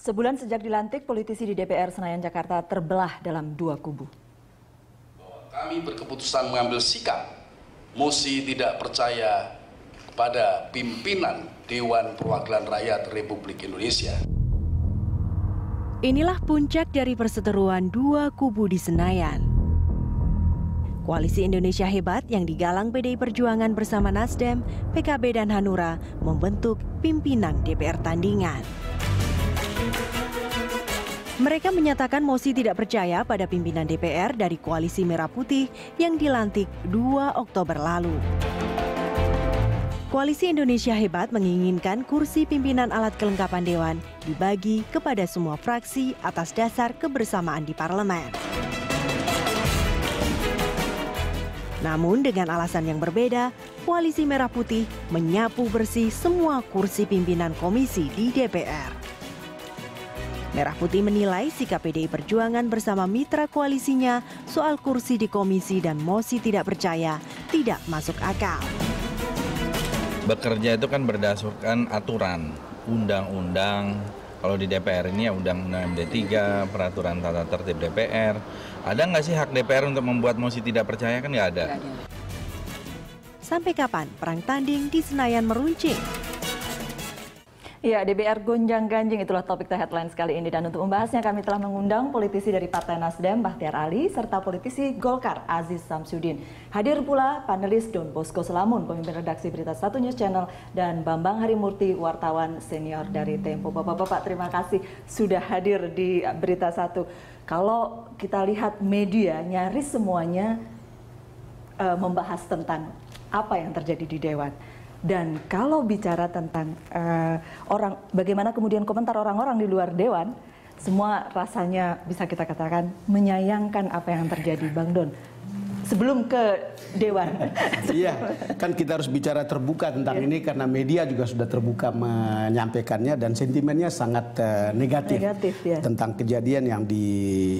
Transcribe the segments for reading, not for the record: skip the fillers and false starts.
Sebulan sejak dilantik, politisi di DPR Senayan Jakarta terbelah dalam dua kubu. Kami berkeputusan mengambil sikap mosi tidak percaya kepada pimpinan Dewan Perwakilan Rakyat Republik Indonesia. Inilah puncak dari perseteruan dua kubu di Senayan. Koalisi Indonesia Hebat yang digalang PDI Perjuangan bersama Nasdem, PKB dan Hanura membentuk pimpinan DPR tandingan. Mereka menyatakan mosi tidak percaya pada pimpinan DPR dari Koalisi Merah Putih yang dilantik 2 Oktober lalu. Koalisi Indonesia Hebat menginginkan kursi pimpinan alat kelengkapan Dewan dibagi kepada semua fraksi atas dasar kebersamaan di parlemen. Namun dengan alasan yang berbeda, Koalisi Merah Putih menyapu bersih semua kursi pimpinan komisi di DPR. Merah Putih menilai sikap PDI Perjuangan bersama mitra koalisinya soal kursi di komisi dan mosi tidak percaya tidak masuk akal. Bekerja itu kan berdasarkan aturan, undang-undang. Kalau di DPR ini ya undang-undang MD3, peraturan tata tertib DPR. Ada nggak sih hak DPR untuk membuat mosi tidak percaya? Kan nggak ada. Sampai kapan perang tanding di Senayan meruncing? Ya, DPR gonjang-ganjing, itulah topik The Headlines kali ini. Dan untuk membahasnya kami telah mengundang politisi dari Partai Nasdem, Bahtiar Ali, serta politisi Golkar, Aziz Samsudin. Hadir pula panelis Don Bosco Selamun, pemimpin redaksi Berita Satu News Channel, dan Bambang Harimurti, wartawan senior dari Tempo. Bapak-bapak, terima kasih sudah hadir di Berita Satu. Kalau kita lihat media, nyaris semuanya membahas tentang apa yang terjadi di Dewan. Dan kalau bicara tentang bagaimana kemudian komentar orang-orang di luar Dewan, semua rasanya bisa kita katakan menyayangkan apa yang terjadi, Bang Don. Sebelum ke Dewan. Iya, kan kita harus bicara terbuka tentang ini karena media juga sudah terbuka menyampaikannya dan sentimennya sangat negatif ya, tentang kejadian yang di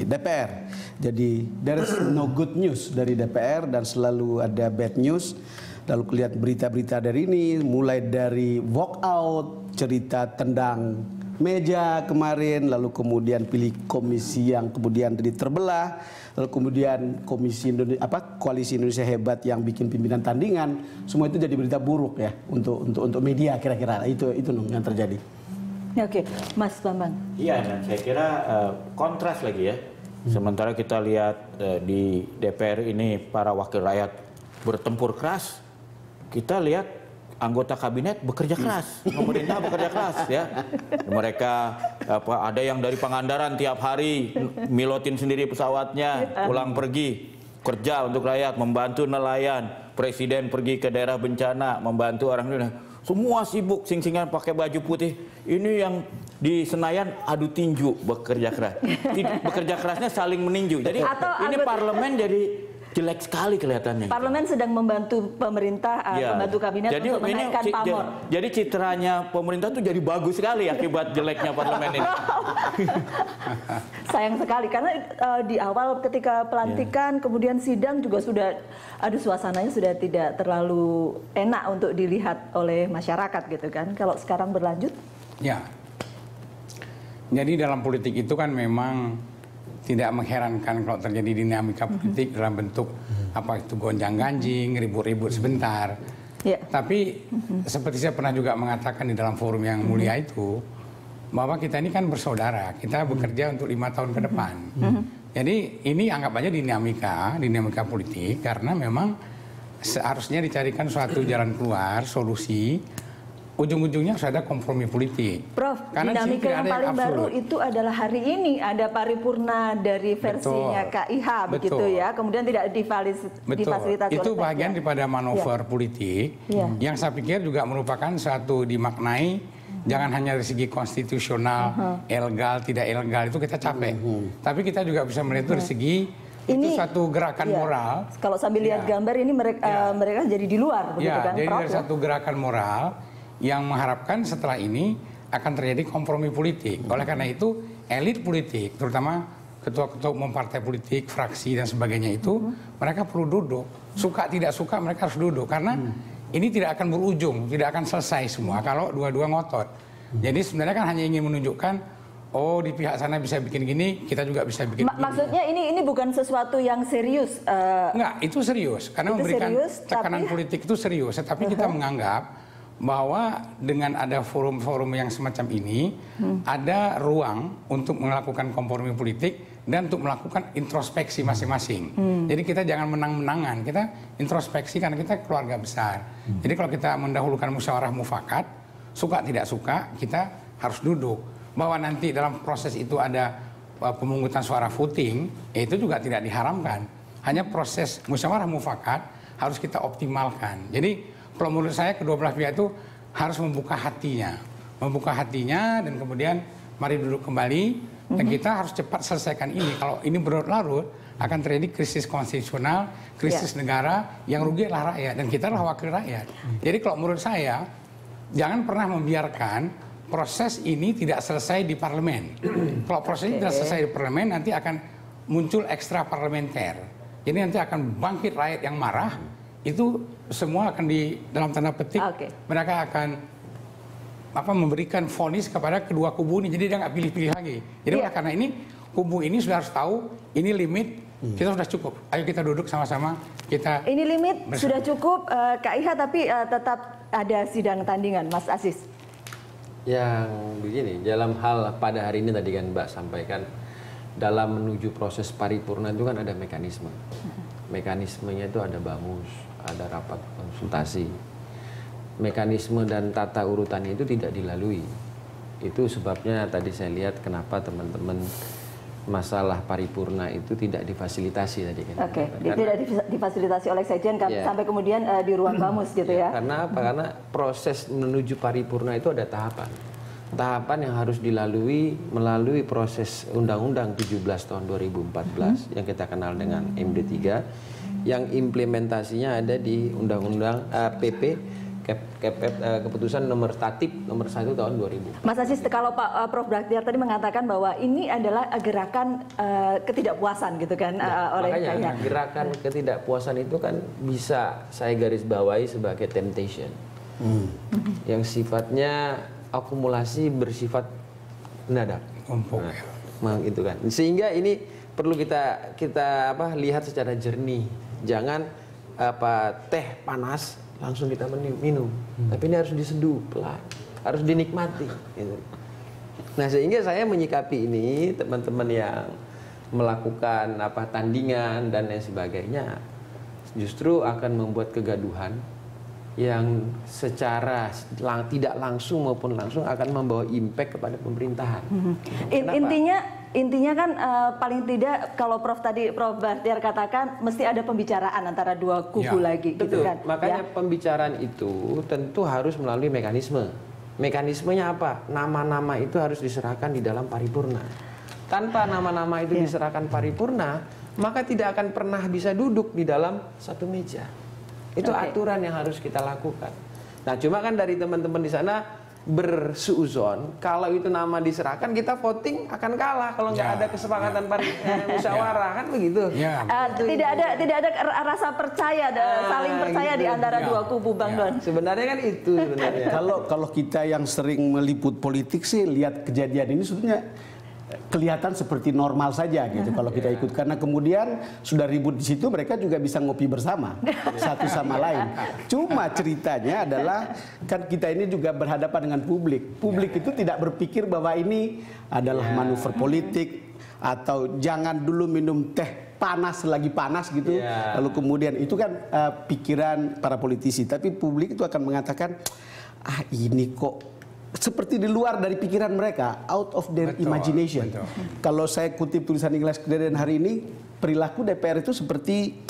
DPR. Jadi there is no good news dari DPR dan selalu ada bad news. Lalu lihat berita-berita dari ini, mulai dari walkout, cerita tendang meja kemarin, lalu kemudian pilih komisi yang kemudian jadi terbelah, lalu kemudian Koalisi Indonesia Hebat yang bikin pimpinan tandingan, semua itu jadi berita buruk ya untuk media kira-kira itu yang terjadi. Oke, Mas Bambang. Iya, dan saya kira kontras lagi ya. Sementara kita lihat di DPR ini para wakil rakyat bertempur keras. Kita lihat anggota kabinet bekerja keras, pemerintah bekerja keras ya. Mereka ada yang dari Pangandaran tiap hari milotin sendiri pesawatnya, pulang pergi kerja untuk rakyat, membantu nelayan. Presiden pergi ke daerah bencana, membantu orang lain. Semua sibuk sing-singan pakai baju putih. Ini yang di Senayan adu tinju bekerja keras. Bekerja kerasnya saling meninju. Jadi ini parlemen jadi jelek sekali kelihatannya. Parlemen sedang membantu pemerintah, membantu kabinet untuk menaikkan pamor. Jadi citranya pemerintah tuh jadi bagus sekali akibat jeleknya parlemen ini. Sayang sekali karena di awal ketika pelantikan kemudian sidang juga sudah, suasananya sudah tidak terlalu enak untuk dilihat oleh masyarakat gitu kan. Kalau sekarang berlanjut? Ya. Jadi dalam politik itu kan memang tidak mengherankan kalau terjadi dinamika politik dalam bentuk apa itu gonjang-ganjing, ribut-ribut sebentar. Yeah. Tapi seperti saya pernah juga mengatakan di dalam forum yang mulia itu, bahwa kita ini kan bersaudara, kita bekerja untuk 5 tahun ke depan. Jadi ini anggap aja dinamika politik karena memang seharusnya dicarikan suatu jalan keluar, solusi. Ujung-ujungnya harus ada kompromi politik. Prof, karena dinamika yang paling baru itu adalah hari ini ada paripurna dari versinya KIH begitu ya, kemudian tidak difasilitasi. Itu bagian daripada manuver politik yang saya pikir juga merupakan satu dimaknai jangan hanya dari segi konstitusional, legal, tidak ilegal itu kita capek. Tapi kita juga bisa melihat dari segi itu satu gerakan moral. Kalau sambil lihat gambar ini mereka jadi di luar begitu kan, jadi Prof? Dari satu gerakan moral yang mengharapkan setelah ini akan terjadi kompromi politik. Oleh karena itu, elit politik, terutama ketua-ketua umum partai politik, fraksi dan sebagainya itu, mereka perlu duduk. Suka tidak suka mereka harus duduk. Karena ini tidak akan berujung, tidak akan selesai semua kalau dua-dua ngotot. Jadi sebenarnya kan hanya ingin menunjukkan oh di pihak sana bisa bikin gini, kita juga bisa bikin gini. Maksudnya ini bukan sesuatu yang serius. Enggak, itu serius. Karena itu memberikan serius, tekanan politik itu serius. Tapi kita menganggap bahwa dengan ada forum-forum yang semacam ini, ada ruang untuk melakukan kompromi politik dan untuk melakukan introspeksi masing-masing. Jadi kita jangan menang-menangan, kita introspeksi karena kita keluarga besar. Jadi kalau kita mendahulukan musyawarah mufakat, suka tidak suka, kita harus duduk. Bahwa nanti dalam proses itu ada pemungutan suara voting, itu juga tidak diharamkan. Hanya proses musyawarah mufakat harus kita optimalkan. Jadi kalau menurut saya kedua belah pihak itu harus membuka hatinya dan kemudian mari duduk kembali dan kita harus cepat selesaikan ini. Kalau ini berlarut akan terjadi krisis konstitusional, krisis negara, yang rugi adalah rakyat dan kita adalah wakil rakyat. Jadi kalau menurut saya jangan pernah membiarkan proses ini tidak selesai di parlemen. Kalau proses ini tidak selesai di parlemen nanti akan muncul ekstra parlementer. Jadi nanti akan bangkit rakyat yang marah. Itu semua akan dalam tanda petik mereka akan memberikan vonis kepada kedua kubu ini, jadi dia nggak pilih-pilih lagi. Jadi karena ini kubu ini sudah harus tahu ini limit, kita sudah cukup. Ayo kita duduk sama-sama kita. Ini limit sudah cukup Kak Iha, tapi tetap ada sidang tandingan, Mas Aziz. Yang begini, dalam hal pada hari ini tadi kan Mbak sampaikan dalam menuju proses paripurna itu kan ada mekanisme. Mekanismenya itu ada bamus, ada rapat konsultasi. Mekanisme dan tata urutannya itu tidak dilalui. Itu sebabnya tadi saya lihat kenapa teman-teman masalah paripurna itu tidak difasilitasi tadi kan. Tidak difasilitasi oleh Sekjen sampai kemudian di ruang bamus gitu ya. Karena apa? Karena proses menuju paripurna itu ada tahapan. Tahapan yang harus dilalui melalui proses Undang-Undang 17 tahun 2014 yang kita kenal dengan MD3, yang implementasinya ada di Undang-Undang PP keputusan nomor tatip nomor 1 tahun 2000. Mas Aziz, kalau Pak Prof Baktiar tadi mengatakan bahwa ini adalah gerakan ketidakpuasan gitu kan oleh makanya gerakan ketidakpuasan itu kan bisa saya garis bawahi sebagai temptation yang sifatnya akumulasi bersifat mendadak. Itu kan. Sehingga ini perlu kita lihat secara jernih. Jangan teh panas langsung kita minum. Tapi ini harus diseduh pelan, harus dinikmati. Gitu. Nah sehingga saya menyikapi ini teman-teman yang melakukan tandingan dan lain sebagainya justru akan membuat kegaduhan yang secara tidak langsung maupun langsung akan membawa impact kepada pemerintahan. Intinya kan paling tidak kalau Prof Baktiar katakan mesti ada pembicaraan antara dua kubu lagi. Betul. Gitu kan? Makanya pembicaraan itu tentu harus melalui mekanisme. Mekanismenya apa? Nama-nama itu harus diserahkan di dalam paripurna. Tanpa nama-nama itu diserahkan paripurna, maka tidak akan pernah bisa duduk di dalam satu meja. Itu aturan yang harus kita lakukan. Nah, cuma kan dari teman-teman di sana bersuuzon kalau itu nama diserahkan kita voting akan kalah kalau nggak ada kesepakatan musyawarah kan begitu. Tidak ada rasa percaya, saling percaya di antara dua kubu, Bang Don. Sebenarnya kan itu sebenarnya. Kalau kita yang sering meliput politik sih lihat kejadian ini sebetulnya kelihatan seperti normal saja gitu kalau kita ikut, karena kemudian sudah ribut di situ mereka juga bisa ngopi bersama satu sama lain. Cuma ceritanya adalah kan kita ini juga berhadapan dengan publik itu tidak berpikir bahwa ini adalah manuver politik atau jangan dulu minum teh panas lagi panas gitu lalu kemudian itu kan pikiran para politisi, tapi publik itu akan mengatakan ini kok seperti di luar dari pikiran mereka, out of their imagination. Kalau saya kutip tulisan Ingles Kededen hari ini, perilaku DPR itu seperti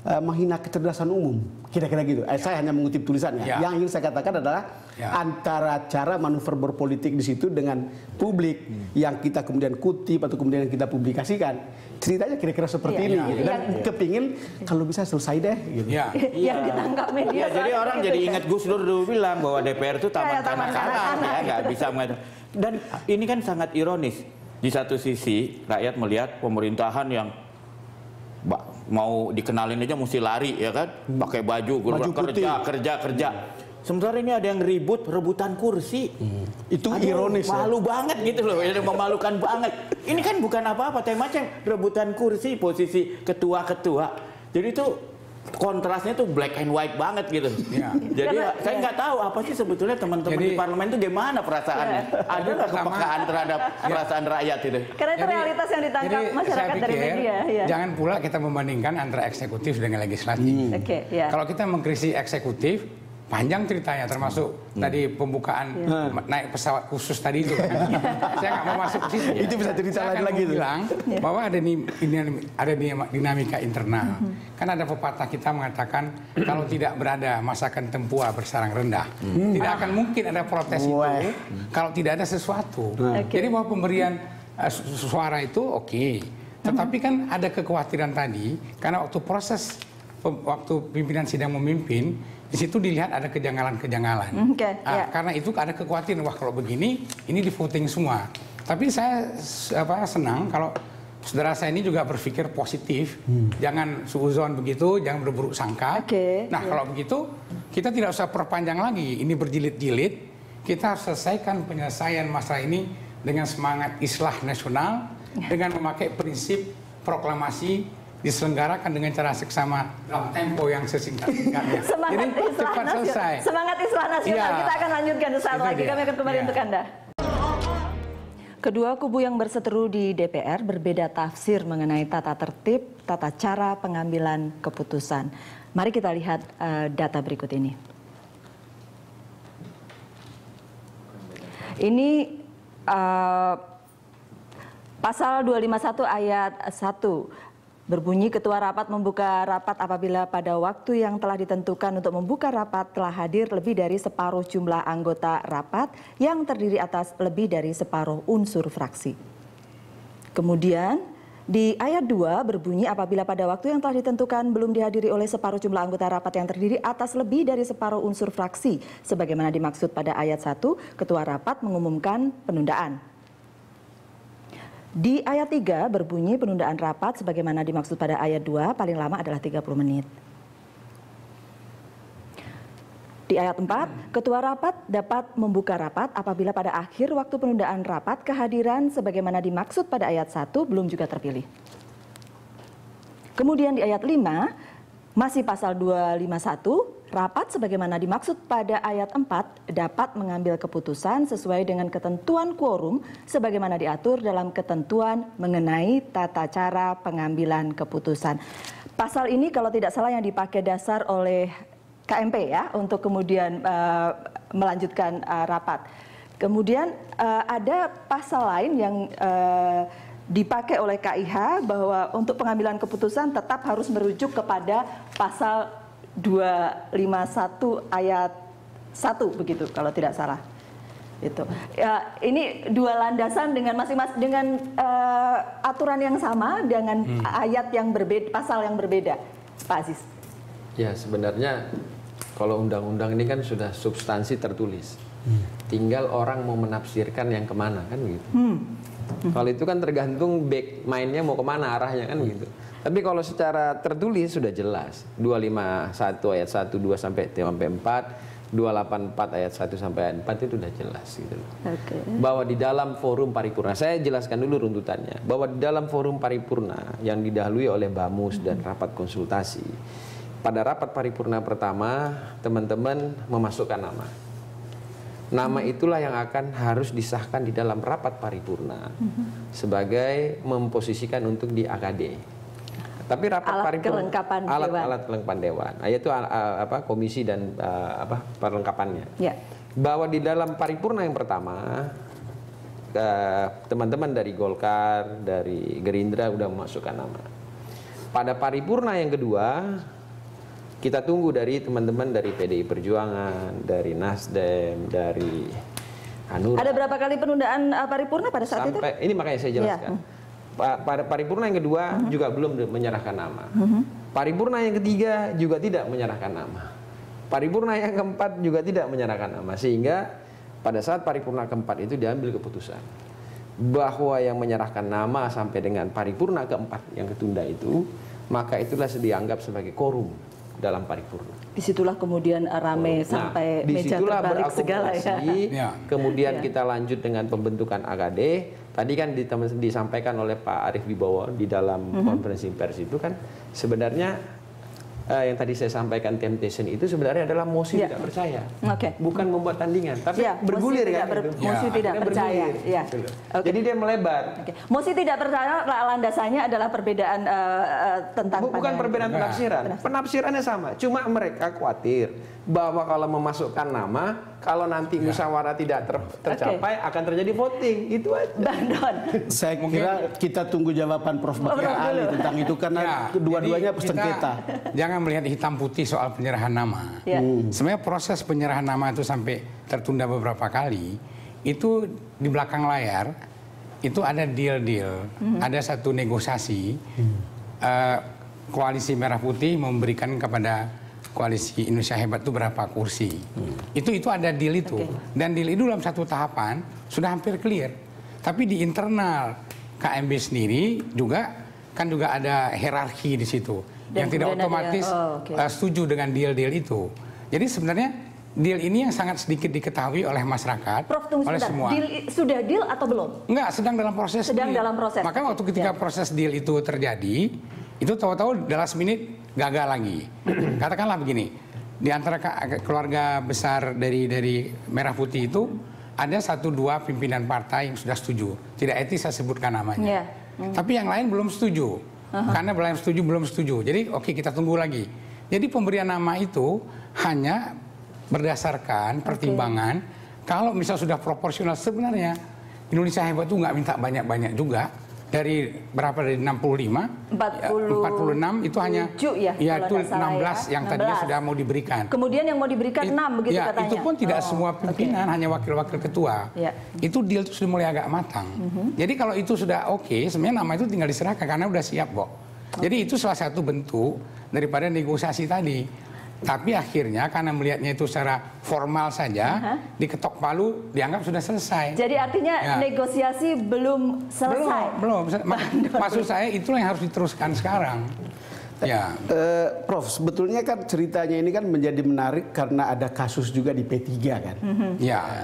menghina kecerdasan umum, kira-kira gitu. Saya hanya mengutip tulisannya. Yang ingin saya katakan adalah antara cara manuver berpolitik di situ dengan publik yang kita kemudian kutip atau kemudian kita publikasikan, ceritanya kira-kira seperti ini. Gitu. Dan kepingin kalau bisa selesai deh. Gitu. Yang ditangkap media. Jadi orang jadi ingat Gus Dur dulu bilang bahwa DPR itu taman kanak-kanak, nggak bisa mengatakan. Dan ini kan sangat ironis. Di satu sisi rakyat melihat pemerintahan yang mau dikenalin aja mesti lari ya kan, pakai baju kerja. Sementara ini ada yang ribut rebutan kursi. Itu ironis. Malu banget gitu loh, ini memalukan banget. Ini kan bukan apa-apa, temanya rebutan kursi, posisi ketua-ketua. Jadi itu kontrasnya tuh black and white banget gitu. Ya. Jadi saya nggak tahu apa sih sebetulnya teman-teman di parlemen itu gimana perasaannya. Ada nggak kepekaan terhadap perasaan rakyat itu? Karena itu realitas yang ditangkap masyarakat dari media. Ya. Jangan pula kita membandingkan antara eksekutif dengan legislatif. Ya. Kalau kita mengkritisi eksekutif, panjang ceritanya, termasuk tadi pembukaan naik pesawat khusus tadi itu. Saya nggak mau masuk ke situ. Itu bisa cerita lain lagi tuh. Bilang bahwa ada dinamika internal. Kan ada pepatah kita mengatakan kalau tidak berada masakan tempua bersarang rendah, tidak akan mungkin ada protes itu kalau tidak ada sesuatu. Jadi bahwa pemberian suara itu oke. Tetapi kan ada kekhawatiran tadi karena waktu proses pimpinan sidang memimpin, di situ dilihat ada kejanggalan-kejanggalan. Karena itu ada kekhawatiran, wah kalau begini, ini di voting semua. Tapi saya senang kalau saudara saya ini juga berpikir positif, jangan suuzon begitu, jangan berburuk sangka. Nah kalau begitu, kita tidak usah perpanjang lagi, ini berjilid-jilid, kita harus selesaikan penyelesaian masalah ini dengan semangat islah nasional, dengan memakai prinsip proklamasi diselenggarakan dengan cara seksama dalam tempo yang sesingkat-singkatnya. Jadi cepat selesai. Semangat islah nasional. Kita akan lanjutkan sesaat lagi. Kami akan kembali untuk Anda. Kedua kubu yang berseteru di DPR berbeda tafsir mengenai tata tertib, tata cara pengambilan keputusan. Mari kita lihat data berikut ini. Ini pasal 251 ayat 1. Berbunyi ketua rapat membuka rapat apabila pada waktu yang telah ditentukan untuk membuka rapat telah hadir lebih dari separuh jumlah anggota rapat yang terdiri atas lebih dari separuh unsur fraksi. Kemudian di ayat 2 berbunyi apabila pada waktu yang telah ditentukan belum dihadiri oleh separuh jumlah anggota rapat yang terdiri atas lebih dari separuh unsur fraksi. Sebagaimana dimaksud pada ayat 1, ketua rapat mengumumkan penundaan. Di ayat 3 berbunyi penundaan rapat sebagaimana dimaksud pada ayat 2 paling lama adalah 30 menit. Di ayat 4, ketua rapat dapat membuka rapat apabila pada akhir waktu penundaan rapat kehadiran sebagaimana dimaksud pada ayat 1 belum juga terpilih. Kemudian di ayat 5, masih pasal 251, rapat sebagaimana dimaksud pada ayat 4 dapat mengambil keputusan sesuai dengan ketentuan quorum sebagaimana diatur dalam ketentuan mengenai tata cara pengambilan keputusan. Pasal ini kalau tidak salah yang dipakai dasar oleh KMP ya untuk kemudian melanjutkan rapat. Kemudian ada pasal lain yang dipakai oleh KIH bahwa untuk pengambilan keputusan tetap harus merujuk kepada pasal 251 ayat 1 begitu kalau tidak salah. Itu. Ya, ini dua landasan dengan masing-masing dengan aturan yang sama dengan ayat yang berbeda, pasal yang berbeda. Pak Aziz. Ya, sebenarnya kalau undang-undang ini kan sudah substansi tertulis. Tinggal orang mau menafsirkan yang kemana kan gitu. Kalau itu kan tergantung back mainnya mau kemana arahnya kan gitu. Tapi kalau secara tertulis sudah jelas. 251 ayat 1, 2 sampai 4, 284 ayat 1 sampai ayat 4 itu sudah jelas gitu. Bahwa di dalam forum paripurna, saya jelaskan dulu runtutannya. Bahwa di dalam forum paripurna yang didahului oleh Bamus dan rapat konsultasi. Pada rapat paripurna pertama, teman-teman memasukkan nama. Nama itulah yang akan harus disahkan di dalam rapat paripurna sebagai memposisikan untuk di AKD. Tapi rapat paripurna alat kelengkapan dewan. Yaitu komisi dan perlengkapannya. Bahwa di dalam paripurna yang pertama teman-teman dari Golkar, dari Gerindra udah memasukkan nama. Pada paripurna yang kedua kita tunggu dari teman-teman dari PDI Perjuangan, dari Nasdem, dari Hanura. Ada berapa kali penundaan paripurna pada saat itu? Ini makanya saya jelaskan. Pada paripurna yang kedua juga belum menyerahkan nama. Paripurna yang ketiga juga tidak menyerahkan nama. Paripurna yang keempat juga tidak menyerahkan nama. Sehingga pada saat paripurna keempat itu diambil keputusan bahwa yang menyerahkan nama sampai dengan paripurna keempat yang ketunda itu, maka itulah dianggap sebagai quorum. dalam paripurna. Disitulah kemudian rame sampai meja terbalik segala ya. Kemudian kita lanjut dengan pembentukan AKD. Tadi kan disampaikan oleh Pak Arief Wibowo di dalam konferensi pers itu kan sebenarnya yang tadi saya sampaikan temptation itu sebenarnya adalah mosi tidak percaya, bukan membuat tandingan, tapi bergulir kan? Mosi tidak percaya. Jadi dia melebar. Mosi tidak percaya landasannya adalah perbedaan tentang bukan perbedaan penafsiran. Penafsirannya sama, cuma mereka khawatir bahwa kalau memasukkan nama, kalau nanti musyawarah tidak tercapai akan terjadi voting. Itu aja. Bang Don. Saya kira kita tunggu jawaban Prof. Baktiar Ali tentang itu karena kedua-duanya sengketa. Jangan melihat hitam putih soal penyerahan nama. Sebenarnya proses penyerahan nama itu sampai tertunda beberapa kali, itu di belakang layar itu ada deal-deal, ada satu negosiasi. Koalisi Merah Putih memberikan kepada Koalisi Indonesia Hebat itu berapa kursi. Itu ada deal itu. Dan deal itu dalam satu tahapan sudah hampir clear. Tapi di internal KMB sendiri juga ada hierarki di situ. Yang tidak otomatis setuju dengan deal-deal itu. Jadi sebenarnya deal ini yang sangat sedikit diketahui oleh masyarakat, Prof, tunggu oleh sebentar. semua. Sudah deal atau belum? Enggak, sedang dalam proses. Dalam proses. Maka waktu ketika proses deal itu terjadi, itu tahu-tahu last minute gagal lagi. Katakanlah begini, di antara keluarga besar dari Merah Putih itu ada 1-2 pimpinan partai yang sudah setuju. Tidak etis saya sebutkan namanya. Tapi yang lain belum setuju. Karena belum setuju. Jadi kita tunggu lagi. Jadi pemberian nama itu hanya berdasarkan pertimbangan kalau misal sudah proporsional. Sebenarnya Indonesia Hebat itu nggak minta banyak-banyak juga. Dari berapa, dari 65, 46 itu hanya itu 16 yang tadinya sudah mau diberikan. Kemudian yang mau diberikan 6 begitu katanya. Itu pun tidak semua pimpinan, hanya wakil-wakil ketua. Itu deal itu sudah mulai agak matang. Jadi kalau itu sudah sebenarnya nama itu tinggal diserahkan karena udah siap kok. Jadi itu salah satu bentuk daripada negosiasi tadi. Tapi akhirnya karena melihatnya itu secara formal saja, diketok palu, dianggap sudah selesai. Jadi artinya negosiasi belum selesai? Belum. Maksud saya itulah yang harus diteruskan sekarang. Prof, sebetulnya kan ceritanya ini kan menjadi menarik karena ada kasus juga di P3 kan.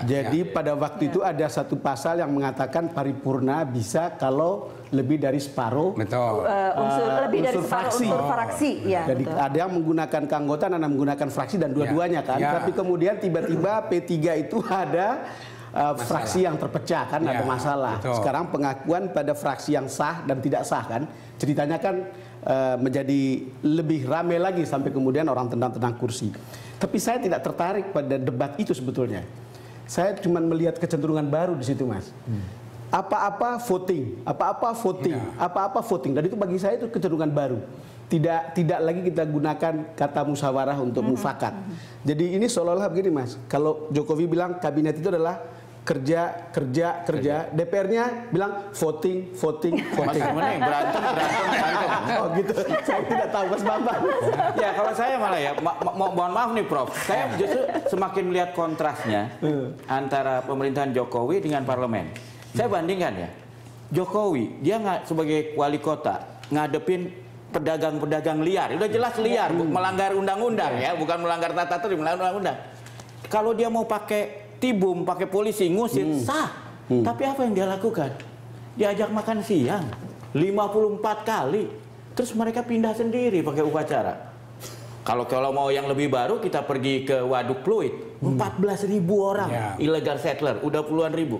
Jadi pada waktu itu ada satu pasal yang mengatakan paripurna bisa kalau lebih dari separuh lebih dari fraksi. Unsur fraksi. Jadi ada yang menggunakan keanggotaan, ada yang menggunakan fraksi dan dua-duanya kan. Tapi kemudian tiba-tiba P3 itu ada fraksi yang terpecah kan, ada masalah. Sekarang pengakuan pada fraksi yang sah dan tidak sah kan. Ceritanya kan menjadi lebih ramai lagi sampai kemudian orang tendang-tendang kursi. Tapi saya tidak tertarik pada debat itu sebetulnya. Saya cuma melihat kecenderungan baru di situ, Mas. Apa-apa voting, apa-apa voting. Dan itu bagi saya itu kecenderungan baru. Tidak lagi kita gunakan kata musyawarah untuk mufakat. Jadi ini seolah-olah begini, Mas. Kalau Jokowi bilang kabinet itu adalah kerja. DPR-nya bilang voting. Berantem. Oh gitu. Saya tidak tahu, Mas Bambang. Ya kalau saya malah mohon maaf nih Prof. Saya justru semakin melihat kontrasnya antara pemerintahan Jokowi dengan parlemen. Saya bandingkan ya. Jokowi dia nggak sebagai wali kota ngadepin pedagang-pedagang liar. Udah jelas liar, melanggar undang-undang ya, bukan melanggar tata tertib, melanggar undang-undang. Kalau dia mau pakai tibum, pakai polisi, ngusir, sah. Tapi apa yang dia lakukan? Diajak makan siang 54 kali. Terus mereka pindah sendiri pakai upacara. Kalau mau yang lebih baru kita pergi ke Waduk Pluit, 14.000 orang illegal settler, udah puluhan ribu.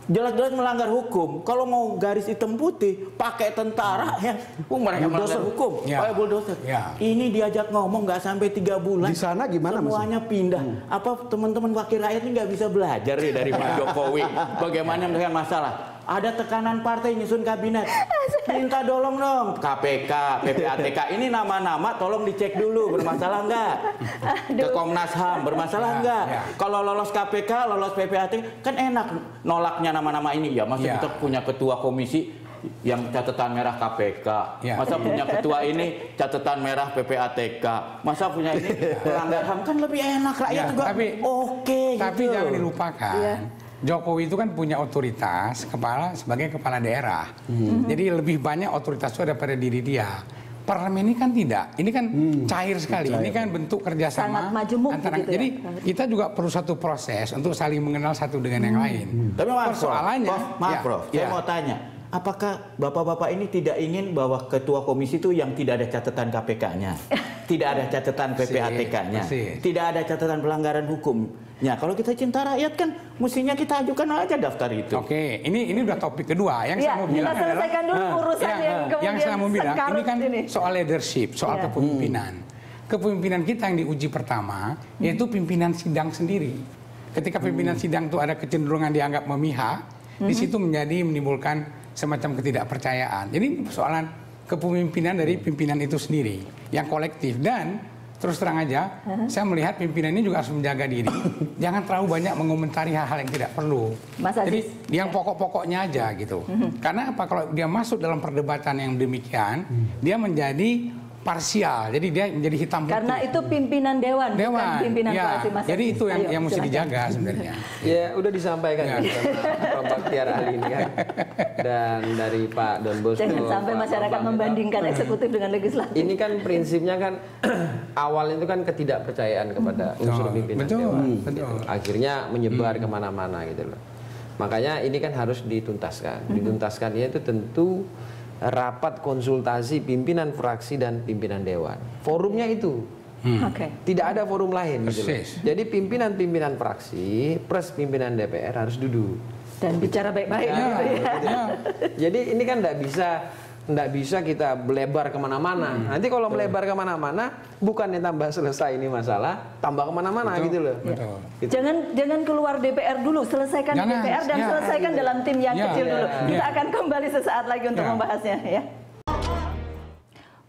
Jelas-jelas melanggar hukum. Kalau mau garis hitam putih, pakai tentara ya, mereka melanggar hukum. Pakai bulldozer. Ini diajak ngomong nggak sampai 3 bulan. Di sana gimana? Semuanya pindah. Apa teman-teman wakil rakyat ini nggak bisa belajar ya dari Pak Jokowi? Bagaimana menyelesaikan masalah? Ada tekanan partai nyusun kabinet. Minta tolong dong KPK, PPATK ini nama-nama tolong dicek dulu bermasalah enggak? Ke Komnas HAM bermasalah enggak? Kalau lolos KPK, lolos PPATK kan enak nolaknya nama-nama ini ya. Masa kita punya ketua komisi yang catatan merah KPK, masa punya ketua ini catatan merah PPATK, masa punya ini pelanggar HAM, kan lebih enak rakyat juga. Tapi jangan dilupakan. Jokowi itu kan punya otoritas sebagai kepala daerah. Jadi lebih banyak otoritas itu ada pada diri dia. Parlemen ini kan tidak, ini kan cair sekali, ini kan bentuk kerjasama. Sangat majemuk antara, gitu ya. jadi kita juga perlu satu proses untuk saling mengenal satu dengan yang lain. Tapi persoalannya, Prof, saya mau tanya, apakah bapak-bapak ini tidak ingin bahwa ketua komisi itu yang tidak ada catatan KPK-nya, tidak ada catatan PPATK-nya, tidak ada catatan pelanggaran hukumnya? Kalau kita cinta rakyat kan mestinya kita ajukan aja daftar itu. Oke, ini udah topik kedua yang saya mau bilang kita selesaikan dulu urusan yang kemudian yang saya mau bilang ini kan ini. soal leadership, soal kepemimpinan. Kepemimpinan kita yang diuji pertama yaitu pimpinan sidang sendiri. Ketika pimpinan sidang itu ada kecenderungan dianggap memihak, di situ menimbulkan semacam ketidakpercayaan. Jadi persoalan kepemimpinan dari pimpinan itu sendiri yang kolektif. Dan terus terang aja, saya melihat pimpinan ini juga harus menjaga diri. Jangan terlalu banyak mengomentari hal-hal yang tidak perlu. Jadi yang pokok-pokoknya aja gitu. Karena apa, kalau dia masuk dalam perdebatan yang demikian, dia menjadi parsial. Jadi dia menjadi hitam putih. Karena itu pimpinan dewan, bukan pimpinan fraksi. Mas Jadi itu yang mesti dijaga sebenarnya. Ya udah disampaikan Pak Bakhtiar Ali ini kan. Dan dari Pak Don Bosco. Jangan sampai masyarakat membandingkan eksekutif dengan legislatif. Ini kan prinsipnya kan awal itu kan ketidakpercayaan kepada unsur pimpinan dewan. Akhirnya menyebar kemana-mana gitu loh. Makanya ini kan harus dituntaskan. Dituntaskannya itu tentu rapat konsultasi pimpinan fraksi dan pimpinan dewan. Forumnya itu. Tidak ada forum lain gitu loh. Jadi pimpinan-pimpinan fraksi plus pimpinan DPR harus duduk dan bicara baik-baik gitu ya. Jadi ini kan nggak bisa kita melebar kemana-mana. Nanti kalau melebar kemana-mana, bukannya tambah selesai ini masalah, tambah kemana-mana gitu loh. Gitu. Jangan keluar DPR dulu, selesaikan DPR dan selesaikan dalam tim yang kecil dulu. Kita akan kembali sesaat lagi untuk membahasnya ya.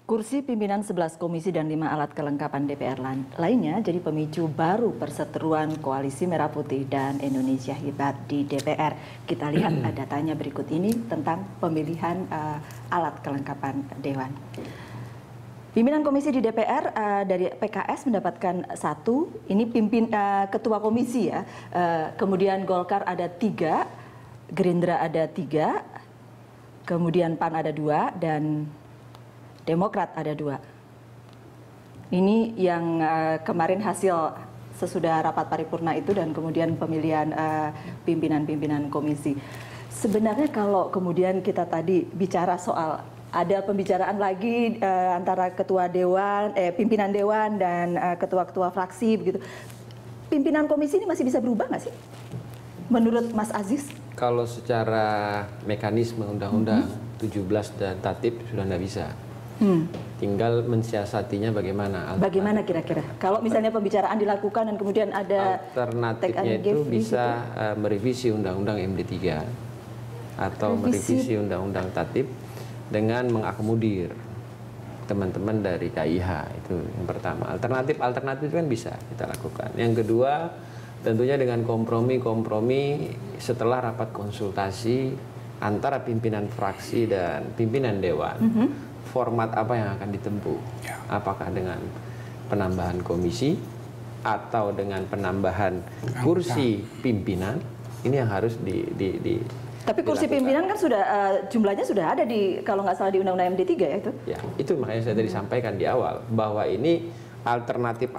Kursi pimpinan 11 komisi dan 5 alat kelengkapan DPR lainnya jadi pemicu baru perseteruan Koalisi Merah Putih dan Indonesia Hebat di DPR. Kita lihat datanya berikut ini tentang pemilihan alat kelengkapan Dewan. Pimpinan komisi di DPR dari PKS mendapatkan 1, ini ketua komisi ya. Kemudian Golkar ada 3, Gerindra ada 3, kemudian PAN ada 2, dan Demokrat ada 2. Ini yang kemarin hasil sesudah rapat paripurna itu dan kemudian pemilihan pimpinan-pimpinan komisi. Sebenarnya kalau kemudian kita tadi bicara soal ada pembicaraan lagi antara ketua dewan, pimpinan dewan dan ketua-ketua fraksi begitu. Pimpinan komisi ini masih bisa berubah nggak sih? Menurut Mas Aziz? Kalau secara mekanisme undang-undang 17 dan tatib sudah nggak bisa. Tinggal mensiasatinya bagaimana. Bagaimana kira-kira? Kalau misalnya pembicaraan dilakukan dan kemudian ada alternatifnya itu bisa merevisi undang-undang MD3 atau merevisi undang-undang tatib dengan mengakomodir teman-teman dari KIH, itu yang pertama. Alternatif itu kan bisa kita lakukan. Yang kedua, tentunya dengan kompromi setelah rapat konsultasi antara pimpinan fraksi dan pimpinan dewan. Format apa yang akan ditempuh? Apakah dengan penambahan komisi atau dengan penambahan kursi pimpinan? Ini yang harus Tapi kursi pimpinan kan sudah jumlahnya sudah ada di, kalau nggak salah, di Undang-Undang MD3 ya itu? Ya, itu makanya saya tadi sampaikan di awal bahwa ini alternatif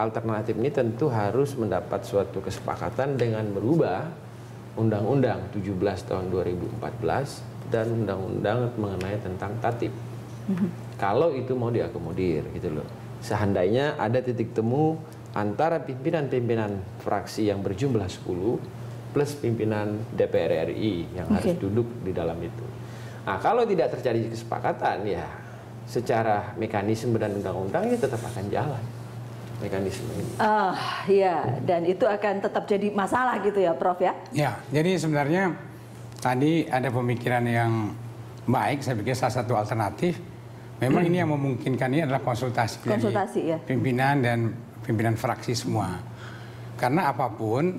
ini tentu harus mendapat suatu kesepakatan dengan merubah Undang-Undang 17 tahun 2014 dan Undang-Undang mengenai tentang tatib. Kalau itu mau diakomodir gitu loh. Seandainya ada titik temu antara pimpinan-pimpinan fraksi yang berjumlah 10 plus pimpinan DPR RI yang harus duduk di dalam itu. Nah, kalau tidak terjadi kesepakatan ya secara mekanisme dan undang-undang ini tetap akan jalan mekanisme ini. Ya, dan itu akan tetap jadi masalah gitu ya, Prof ya? Ya, jadi sebenarnya tadi ada pemikiran yang baik, saya pikir salah satu alternatif. Memang ini yang memungkinkan ini adalah konsultasi dari pimpinan dan pimpinan fraksi semua. Karena apapun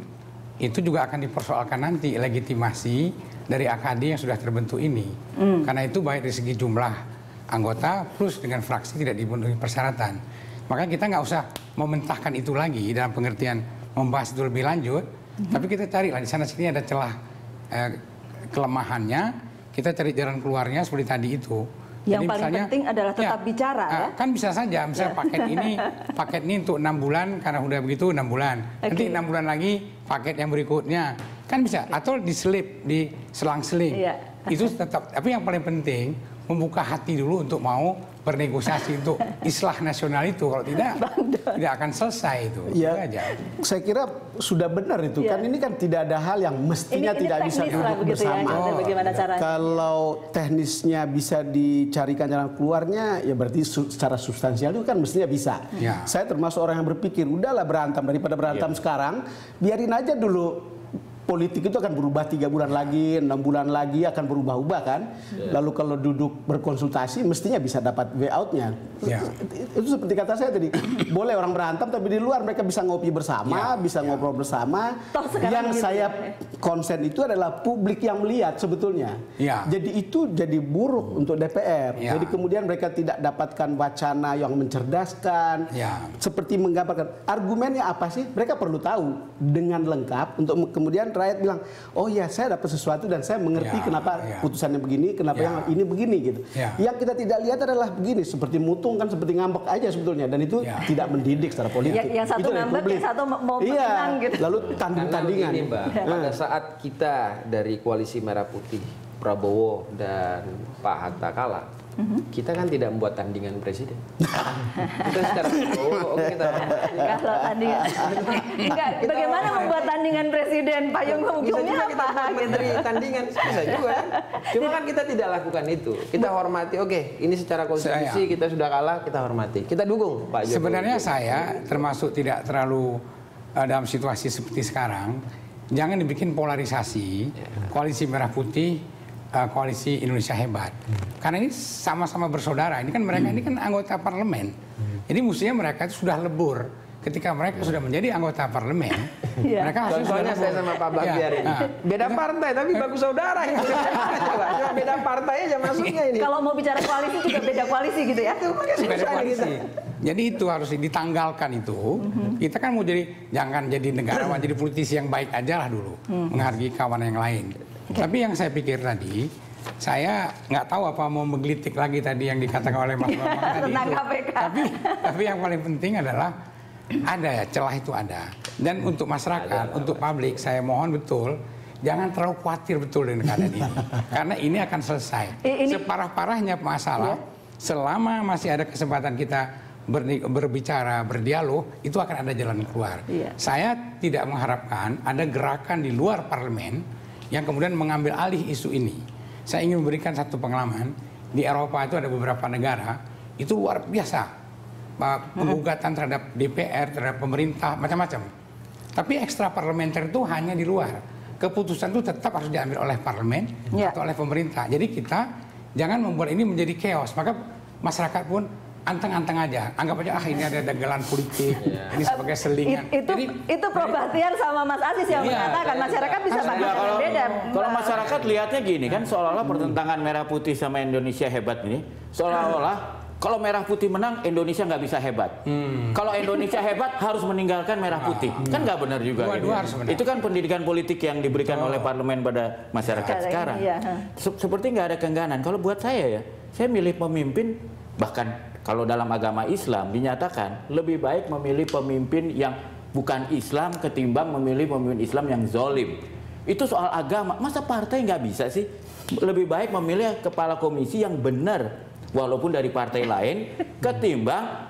itu juga akan dipersoalkan nanti legitimasi dari AKD yang sudah terbentuk ini. Karena itu baik dari segi jumlah anggota plus dengan fraksi tidak dipenuhi persyaratan. Makanya kita nggak usah mementahkan itu lagi dalam pengertian membahas itu lebih lanjut. Tapi kita carilah di sana sini ada celah kelemahannya, kita cari jalan keluarnya seperti tadi itu. Yang paling penting adalah tetap bicara ya. Kan bisa saja, misalnya paket ini untuk 6 bulan karena udah begitu 6 bulan. Nanti 6 bulan lagi paket yang berikutnya. Kan bisa, atau diselip, diselang-seling. Itu tetap, tapi yang paling penting membuka hati dulu untuk mau bernegosiasi untuk islah nasional itu. Kalau tidak akan selesai itu. Ya, aja. Saya kira sudah benar itu. Kan ini kan tidak ada hal yang mestinya tidak bisa duduk bersama. Bagaimana caranya? Kalau teknisnya bisa dicarikan jalan keluarnya, ya berarti secara substansial itu kan mestinya bisa. Saya termasuk orang yang berpikir, udahlah berantem daripada berantem sekarang, biarin aja dulu. Politik itu akan berubah 3 bulan lagi, 6 bulan lagi akan berubah-ubah kan. Lalu kalau duduk berkonsultasi mestinya bisa dapat way out-nya. Itu seperti kata saya tadi, boleh orang berantem tapi di luar mereka bisa ngopi bersama, bisa ngobrol bersama. Yang saya konsen itu adalah publik yang melihat sebetulnya. Jadi itu jadi buruk untuk DPR. Jadi kemudian mereka tidak dapatkan wacana yang mencerdaskan. Seperti menggambarkan argumennya apa sih? Mereka perlu tahu dengan lengkap untuk kemudian rakyat bilang, oh ya saya dapat sesuatu dan saya mengerti kenapa putusannya begini, kenapa yang ini begini gitu. Yang kita tidak lihat adalah begini, seperti mutung kan seperti ngambek aja sebetulnya, dan itu tidak mendidik secara politik. Yang satu ngambek, yang satu mau menang gitu. Lalu tanding-tandingan. Ini Mbak, pada saat kita dari Koalisi Merah Putih, Prabowo dan Pak Hatta kalah, kita kan tidak membuat tandingan presiden. Kita secara kita kalau tandingan enggak, bagaimana membuat tandingan presiden, payung hukumnya apa gitu. Tandingan bisa juga kan. Cuma kan kita tidak lakukan itu. Kita hormati, oke, ini secara konstitusi kita sudah kalah, kita hormati. Kita dukung Pak Jokowi. Sebenarnya saya termasuk tidak terlalu dalam situasi seperti sekarang, jangan dibikin polarisasi Koalisi Merah Putih, Koalisi Indonesia Hebat. Karena ini sama-sama bersaudara. Ini kan mereka ini kan anggota parlemen. Jadi mestinya mereka itu sudah lebur. Ketika mereka sudah menjadi anggota parlemen, mereka harus contohnya saya sama Pak Bagtiar ini. Beda partai tapi bagus saudara. Cuma beda partai aja masuknya ini. Kalau mau bicara koalisi juga beda koalisi gitu ya. Beda koalisi. Jadi itu harus ditanggalkan itu. Kita kan mau jadi, jangan jadi negarawan, jadi politisi yang baik aja lah dulu. Menghargai kawan yang lain. Tapi yang saya pikir tadi, saya nggak tahu apa mau menggelitik lagi tadi yang dikatakan oleh Mas Bambang tadi. Tentang KPK. Tapi yang paling penting adalah ada ya, celah itu ada. Dan untuk masyarakat, untuk publik, saya mohon betul jangan terlalu khawatir betul dengan keadaan ini. Karena ini akan selesai. Separah-parahnya masalah, selama masih ada kesempatan kita berbicara, berdialog, itu akan ada jalan keluar. Saya tidak mengharapkan ada gerakan di luar parlemen yang kemudian mengambil alih isu ini. Saya ingin memberikan satu pengalaman. Di Eropa itu ada beberapa negara, itu luar biasa. Penggugatan terhadap DPR, terhadap pemerintah, macam-macam. Tapi ekstra parlementer itu hanya di luar. Keputusan itu tetap harus diambil oleh parlemen atau oleh pemerintah. Jadi kita jangan membuat ini menjadi chaos. Maka masyarakat pun anteng-anteng aja, anggap aja ini ada dagelan politik, ini sebagai selingan. Itu Prof. Bahtiar sama Mas Aziz yang mengatakan masyarakat bisa pakai beda. Kalau masyarakat lihatnya gini kan, seolah-olah pertentangan Merah Putih sama Indonesia Hebat ini, seolah-olah kalau Merah Putih menang, Indonesia nggak bisa hebat. Kalau Indonesia hebat, harus meninggalkan Merah Putih. Kan nggak benar juga. Itu kan pendidikan politik yang diberikan oleh parlemen pada masyarakat sekarang. Seperti nggak ada keengganan. Kalau buat saya ya, saya milih pemimpin, bahkan kalau dalam agama Islam dinyatakan lebih baik memilih pemimpin yang bukan Islam ketimbang memilih pemimpin Islam yang zolim. Itu soal agama. Masa partai nggak bisa sih? Lebih baik memilih kepala komisi yang benar, walaupun dari partai lain, ketimbang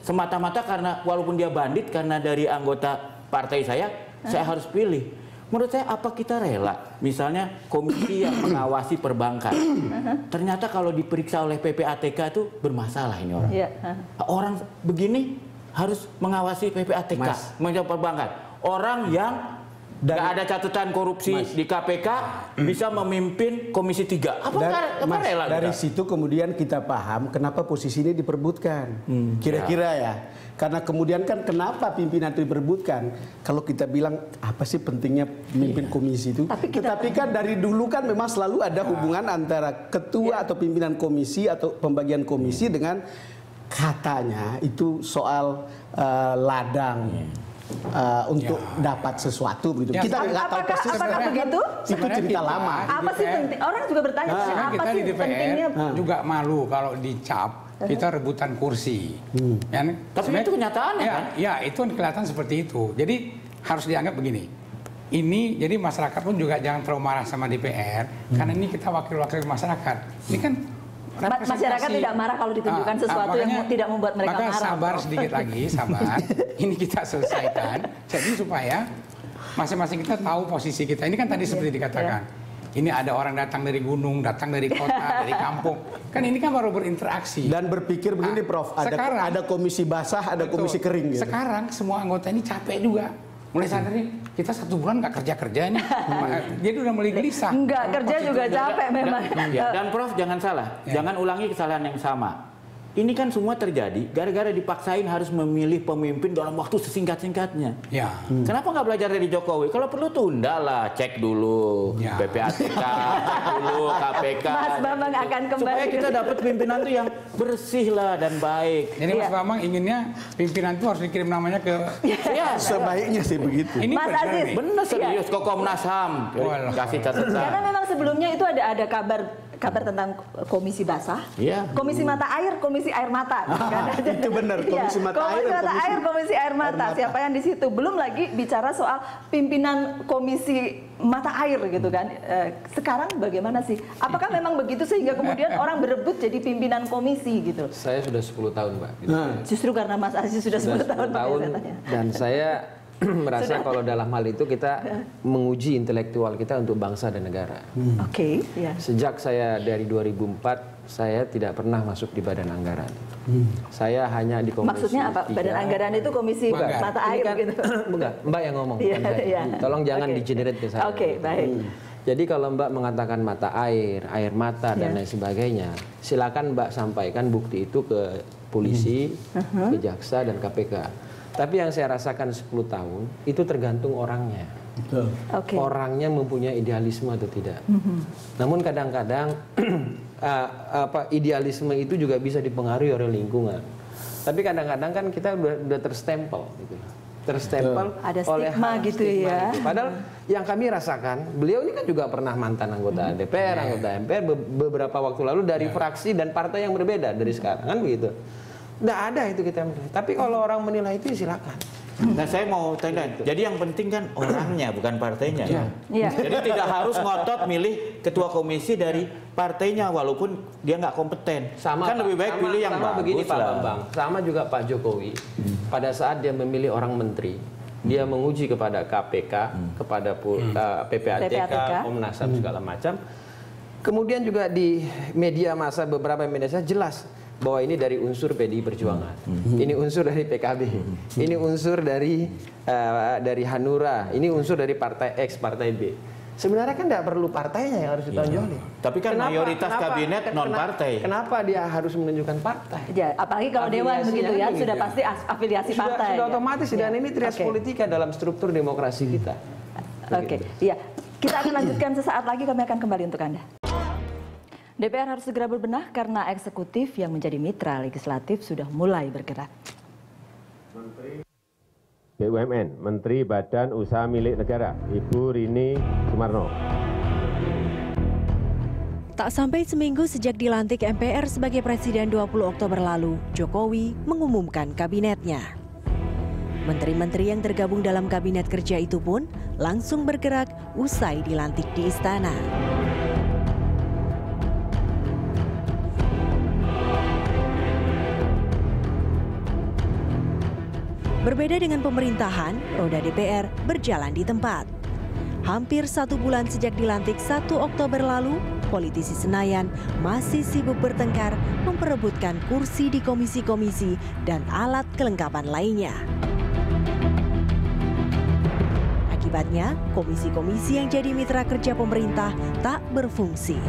semata-mata karena walaupun dia bandit, karena dari anggota partai saya harus pilih. Menurut saya, apa kita rela misalnya komisi yang mengawasi perbankan, ternyata kalau diperiksa oleh PPATK itu bermasalah ini orang. Orang begini harus mengawasi PPATK, mengawasi perbankan. Orang yang nggak ada catatan korupsi di KPK bisa memimpin Komisi 3. Apa rela? Dari situ kemudian kita paham kenapa posisi ini diperbutkan. Kira-kira ya. Karena kemudian kan kenapa pimpinan itu diperbutkan? Kalau kita bilang apa sih pentingnya memimpin komisi itu? Tetapi kan dari dulu kan memang selalu ada hubungan antara ketua atau pimpinan komisi atau pembagian komisi dengan katanya itu soal ladang. untuk dapat sesuatu begitu. Ya, Kita nggak tahu persis. Apakah begitu? Itu cerita lama. Apa sih penting? Orang juga bertanya, apa kita sih di DPR pentingnya? juga malu kalau dicap kita rebutan kursi. Ya, Tapi itu kenyataannya ya, kan? Ya, itu kelihatan seperti itu. Jadi harus dianggap begini. Ini jadi masyarakat pun juga jangan terlalu marah sama DPR karena ini kita wakil-wakil masyarakat. Ini kan Masyarakat tidak marah kalau ditunjukkan sesuatu yang tidak membuat mereka maka marah. sabar sedikit lagi, sabar. Ini kita selesaikan. Jadi supaya masing-masing kita tahu posisi kita. Ini kan tadi seperti dikatakan. Ini ada orang datang dari gunung, datang dari kota, dari kampung. Kan ini kan baru berinteraksi. Dan berpikir begini, Prof. Ada komisi basah, ada komisi kering. Gitu. Sekarang semua anggota ini capek juga. Mulai sadar nih, kita 1 bulan nggak kerja nih. Jadi udah mulai gelisah. Enggak, kerja juga capek memang. Dan Prof jangan salah, jangan ulangi kesalahan yang sama. Ini kan semua terjadi gara-gara dipaksain harus memilih pemimpin dalam waktu sesingkat-singkatnya. Ya. Kenapa nggak belajar dari Jokowi? Kalau perlu tunda lah, cek dulu PPATK, cek dulu KPK. Mas Bambang akan kembali. Supaya kita dapat pimpinan tuh yang bersih lah dan baik. Jadi Mas Bambang inginnya pimpinan itu harus dikirim namanya ke... Ya, sebaiknya sih begitu. Ini Mas Aziz. bener serius ke Komnas HAM. Kasih catatan. Karena memang sebelumnya itu ada kabar tentang komisi basah, komisi mata air, komisi air mata. Itu benar, komisi mata air, komisi air mata. Siapa yang di situ? Belum lagi bicara soal pimpinan komisi mata air gitu kan. Sekarang bagaimana sih? Apakah memang begitu sehingga kemudian orang berebut jadi pimpinan komisi gitu? Saya sudah 10 tahun, Mbak. Gitu. Justru karena Mas Aziz sudah 10 tahun. Dan saya merasa kalau dalam hal itu kita menguji intelektual kita untuk bangsa dan negara. Oke. Sejak saya dari 2004, saya tidak pernah masuk di badan anggaran. Saya hanya di komisi. Maksudnya apa? Badan anggaran itu komisi mata air kan, gitu. Enggak, Mbak yang ngomong. Tolong jangan di-generate ke saya. Oke, baik. Jadi kalau Mbak mengatakan mata air, air mata dan lain sebagainya, silakan Mbak sampaikan bukti itu ke polisi, ke jaksa dan KPK. Tapi yang saya rasakan 10 tahun itu tergantung orangnya. Orangnya mempunyai idealisme atau tidak. Namun kadang-kadang idealisme itu juga bisa dipengaruhi oleh lingkungan. Tapi kadang-kadang kan kita udah terstempel gitu. Terstempel ada oleh stigma gitu ya. Gitu. Padahal yang kami rasakan, beliau ini kan juga pernah mantan anggota DPR, anggota MPR beberapa waktu lalu dari fraksi dan partai yang berbeda dari sekarang kan begitu. Nggak ada itu kita. Tapi kalau orang menilai itu silakan. Nah saya mau tanya, jadi yang penting kan orangnya bukan partainya. Jadi tidak harus ngotot milih ketua komisi dari partainya walaupun dia nggak kompeten. Kan lebih baik pilih yang bagus begini, Pak lah. Bambang. Sama juga Pak Jokowi. Pada saat dia memilih orang menteri, dia menguji kepada KPK, kepada PPATK, Komnas HAM segala macam. Kemudian juga di media massa beberapa media saya jelas bahwa ini dari unsur PDI Perjuangan, ini unsur dari PKB, ini unsur dari Hanura, ini unsur dari partai X, partai B. Sebenarnya kan tidak perlu partainya yang harus ditonjolin. Tapi kan mayoritas kabinet non partai. Kenapa dia harus menunjukkan partai? Ya, apalagi kalau dewan begitu ya, sudah pasti afiliasi partai. Sudah otomatis dan ini trias politika dalam struktur demokrasi kita. Oke, iya. Kita akan lanjutkan sesaat lagi, kami akan kembali untuk Anda. DPR harus segera berbenah karena eksekutif yang menjadi mitra legislatif sudah mulai bergerak. BUMN, Menteri Badan Usaha Milik Negara, Ibu Rini Sumarno. Tak sampai seminggu sejak dilantik MPR sebagai Presiden 20 Oktober lalu, Jokowi mengumumkan kabinetnya. Menteri-menteri yang tergabung dalam kabinet kerja itu pun langsung bergerak usai dilantik di istana. Berbeda dengan pemerintahan, roda DPR berjalan di tempat. Hampir 1 bulan sejak dilantik 1 Oktober lalu, politisi Senayan masih sibuk bertengkar memperebutkan kursi di komisi-komisi dan alat kelengkapan lainnya. Akibatnya, komisi-komisi yang jadi mitra kerja pemerintah tak berfungsi.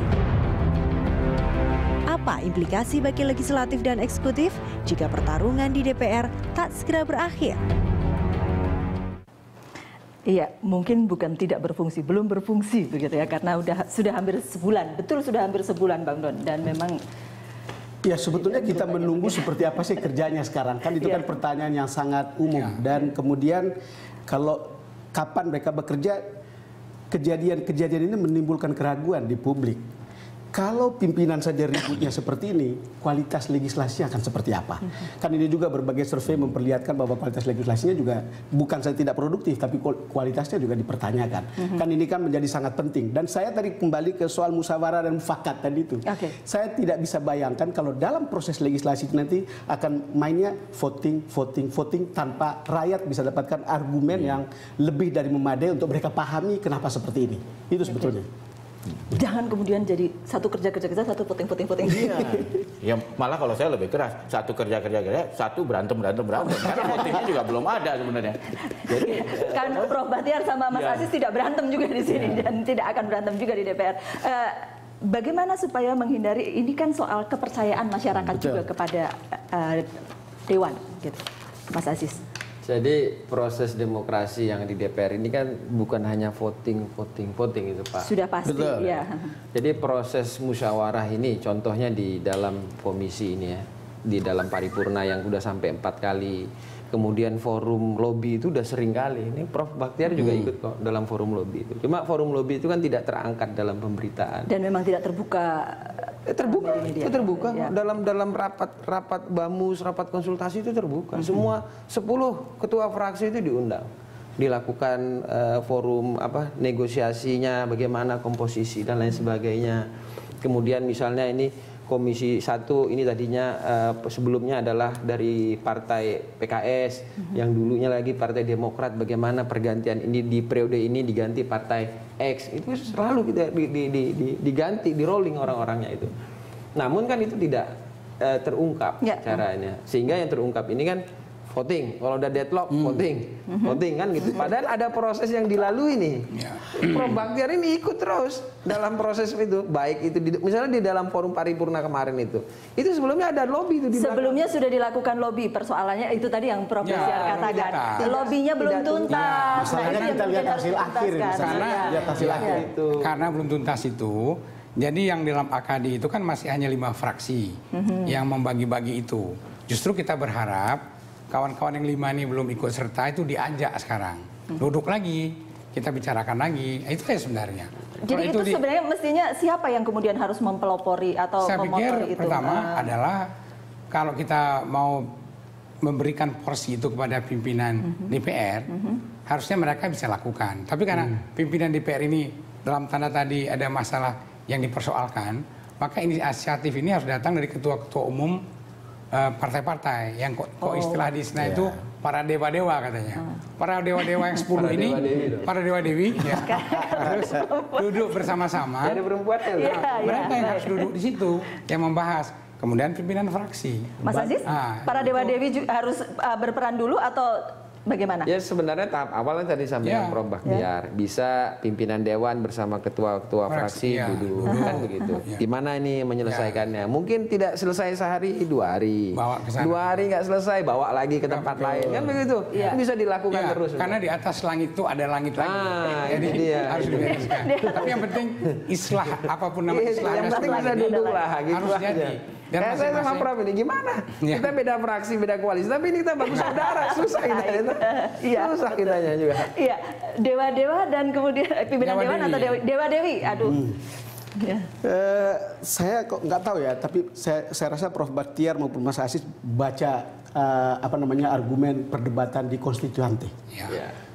Apa implikasi bagi legislatif dan eksekutif jika pertarungan di DPR tak segera berakhir? Iya, mungkin bukan tidak berfungsi, belum berfungsi begitu ya, karena sudah hampir sebulan, betul sudah hampir sebulan Bang Don, dan memang Ya sebetulnya kita menunggu seperti apa sih kerjanya sekarang, kan itu kan pertanyaan yang sangat umum. Dan kemudian kalau kapan mereka bekerja, kejadian-kejadian ini menimbulkan keraguan di publik. Kalau pimpinan saja ributnya seperti ini, kualitas legislasinya akan seperti apa? Kan ini juga berbagai survei memperlihatkan bahwa kualitas legislasinya juga bukan saja tidak produktif, tapi kualitasnya juga dipertanyakan. Kan ini kan menjadi sangat penting. Dan saya tadi kembali ke soal musyawarah dan mufakat tadi itu. Saya tidak bisa bayangkan kalau dalam proses legislasi nanti akan mainnya voting tanpa rakyat bisa dapatkan argumen yang lebih dari memadai untuk mereka pahami kenapa seperti ini. Itu sebetulnya. Jangan kemudian jadi satu kerja, satu voting. Iya. Ya malah kalau saya lebih keras, satu kerja, satu berantem. Karena votingnya juga belum ada sebenarnya. Jadi kan Prof Bahtiar sama Mas Aziz tidak berantem juga di sini dan tidak akan berantem juga di DPR. Bagaimana supaya menghindari ini kan soal kepercayaan masyarakat juga kepada Dewan, gitu, Mas Aziz. Jadi proses demokrasi yang di DPR ini kan bukan hanya voting itu Pak. Sudah pasti. Betul. Ya. Jadi proses musyawarah ini contohnya di dalam komisi ini ya, di dalam paripurna yang udah sampai 4 kali. Kemudian forum lobby itu udah sering kali. Ini Prof Bahtiar juga ikut kok dalam forum lobby itu. Cuma forum lobby itu kan tidak terangkat dalam pemberitaan. Dan memang tidak terbuka. Terbuka ya. Dalam rapat bamus, rapat konsultasi itu terbuka. Semua 10 ketua fraksi itu diundang. Dilakukan forum negosiasinya, bagaimana komposisi dan lain sebagainya. Kemudian misalnya ini Komisi 1 ini tadinya sebelumnya adalah dari Partai PKS, yang dulunya lagi Partai Demokrat, bagaimana pergantian ini di periode ini diganti Partai X. Itu selalu kita diganti, di rolling orang-orangnya itu. Namun kan itu tidak terungkap caranya. Sehingga yang terungkap ini kan voting. Kalau udah deadlock, voting kan gitu. Padahal ada proses yang dilalui nih. Prof Bahtiar ini ikut terus dalam proses itu. Baik itu misalnya di dalam forum paripurna kemarin itu sebelumnya ada lobby itu. Sebelumnya sudah dilakukan lobby. Persoalannya itu tadi yang Prof Bahtiar katakan. Lobbynya belum tuntas. Masalahnya kita lihat hasil akhir. Karena belum tuntas itu. Jadi yang dalam AKD itu kan masih hanya 5 fraksi yang membagi-bagi itu. Justru kita berharap kawan-kawan yang 5 ini belum ikut serta itu diajak sekarang. Duduk lagi, kita bicarakan lagi. Itu ya sebenarnya. Jadi itu sebenarnya mestinya siapa yang kemudian harus mempelopori atau memotori itu? Pertama adalah kalau kita mau memberikan porsi itu kepada pimpinan DPR, harusnya mereka bisa lakukan. Tapi karena pimpinan DPR ini dalam tanda tadi ada masalah yang dipersoalkan, maka inisiatif ini harus datang dari ketua-ketua umum partai-partai yang kok istilah di sana itu para dewa-dewa katanya. Para dewa-dewa yang 10 ini, para dewa-dewi ya. Harus duduk bersama-sama. Jadi perempuan mereka yang harus duduk di situ yang membahas. Kemudian pimpinan fraksi. Mas Aziz, para dewa-dewi harus berperan dulu atau bagaimana? Ya sebenarnya tahap awalnya tadi sampaikan Prof Bahtiar, bisa pimpinan dewan bersama ketua-ketua fraksi duduk kan begitu. Gimana ini menyelesaikannya? Mungkin tidak selesai sehari, 2 hari. 2 hari nggak selesai, bawa lagi ke tempat lain kan begitu. Bisa dilakukan terus. Karena di atas langit itu ada langit lagi. Jadi harus dibereskan. Tapi yang penting islah, apapun nama islah. Yang penting bisa duduk lah gitu. Harus jadi. Kayak saya sama Prof ini gimana? Kita beda fraksi, beda koalisi, tapi ini kita bagus saudara. Susah kita itu. Susah kitanya juga. Iya, dewa-dewa dan kemudian pimpinan dewan atau dewa-dewi. Aduh. Saya kok nggak tahu ya, tapi saya rasa Prof Bahtiar maupun Mas Aziz baca argumen perdebatan di konstituante.